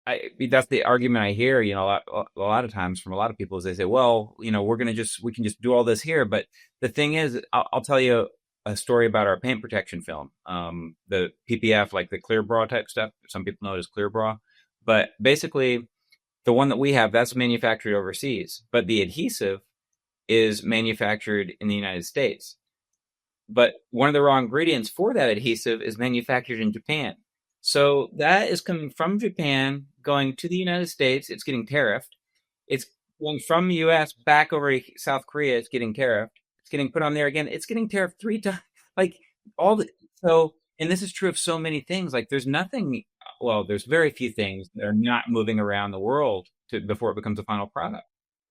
that's the argument I hear, a lot of times from a lot of people is they say, well, we can just do all this here. But the thing is, I'll tell you a story about our paint protection film, the PPF, like the clear bra type stuff. Some people know it as clear bra, but basically the one that we have, that's manufactured overseas, but the adhesive is manufactured in the United States. But one of the raw ingredients for that adhesive is manufactured in Japan. So that is coming from Japan, going to the United States. It's getting tariffed. It's going from the US back over to South Korea. It's getting tariffed. It's getting put on there again. It's getting tariffed 3 times. Like all the, so, and this is true of so many things. Like there's nothing, well, there's very few things that are not moving around the world before it becomes a final product.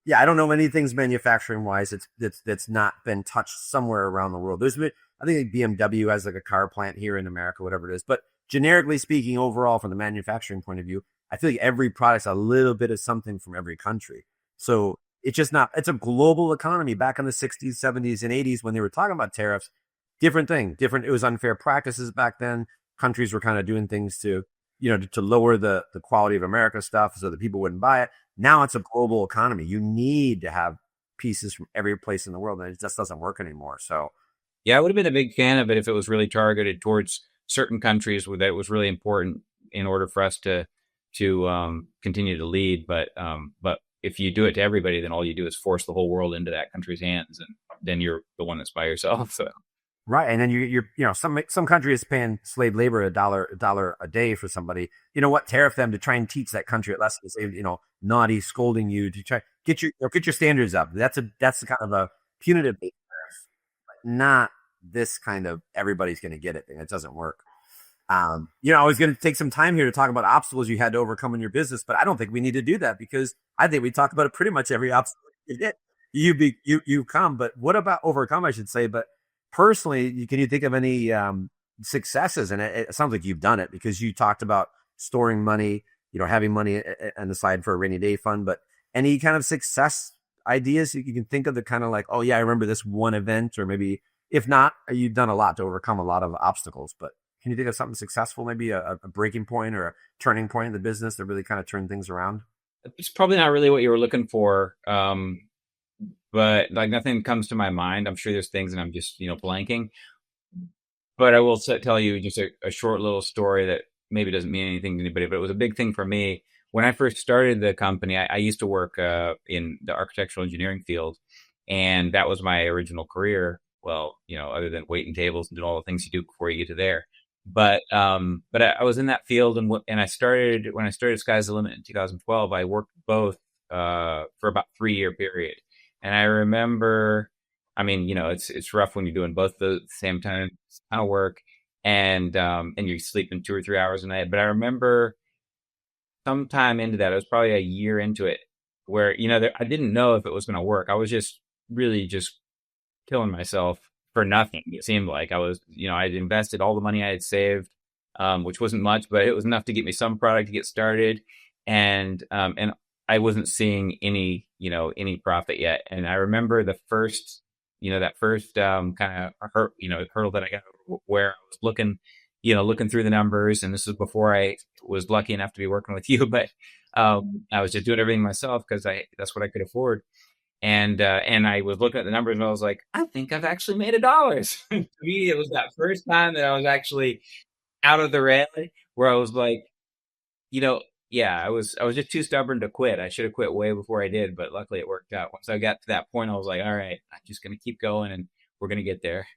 Yeah, I don't know many things manufacturing wise that's not been touched somewhere around the world. There's been, I think like BMW has like a car plant here in America, whatever it is. But generically speaking, overall, from the manufacturing point of view, I feel like every product's a little bit of something from every country. So it's just not, it's a global economy. Back in the 60s, 70s, and 80s, when they were talking about tariffs, different thing, different. It was unfair practices back then. Countries were kind of doing things to, to lower the quality of America stuff so that people wouldn't buy it. Now it's a global economy. You need to have pieces from every place in the world, and it just doesn't work anymore. So Yeah, I would have been a big fan of it if it was really targeted towards certain countries where that it was really important in order for us to continue to lead. But if you do it to everybody, then all you do is force the whole world into that country's hands, and then you're the one that's by yourself. So right, and then you're some country is paying slave labor a dollar a day for somebody. You know what? Tariff them to try and teach that country a lesson. To say naughty, scolding you to try get your standards up. That's the kind of a punitive tariff, but not this kind of everybody's going to get it thing. It doesn't work. I was going to take some time here to talk about obstacles you had to overcome in your business, but I don't think we need to do that because I think we talk about it pretty much every obstacle you hit. You come, but what about overcome? I should say, but personally, can you think of any successes? And it sounds like you've done it because you talked about storing money, having money on the side for a rainy day fund. But any kind of success ideas you can think of that kind of like, oh yeah, I remember this one event, or maybe if not, you've done a lot to overcome a lot of obstacles. But can you think of something successful, maybe a breaking point or a turning point in the business that really kind of turned things around? it's probably not really what you were looking for. But like nothing comes to my mind. I'm sure there's things, and I'm just blanking. But I will tell you just a short little story that maybe doesn't mean anything to anybody, but it was a big thing for me. When I first started the company, I used to work in the architectural engineering field, and that was my original career. Well, other than waiting tables and doing all the things you do before you get to there. But I was in that field, and I started when I started Sky's the Limit in 2012. I worked both for about 3 year period, and I remember, I mean, it's rough when you're doing both the same time kind of work, and you're sleeping 2 or 3 hours a night. But I remember sometime into that, it was probably a year into it, where I didn't know if it was going to work. I was just really just killing myself for nothing. It seemed like I'd invested all the money I had saved, which wasn't much, but it was enough to get me some product to get started, and I wasn't seeing any profit yet. And I remember the first that first kind of hurdle that I got where I was looking through the numbers, and this is before I was lucky enough to be working with you, but I was just doing everything myself because that's what I could afford. And I was looking at the numbers, and I was like, I think I've actually made $1. To me, it was that first time that I was actually out of the red, where I was like, you know, yeah, I was just too stubborn to quit. I should have quit way before I did, but luckily it worked out. Once I got to that point, I was like, all right, I'm just gonna keep going, and we're gonna get there.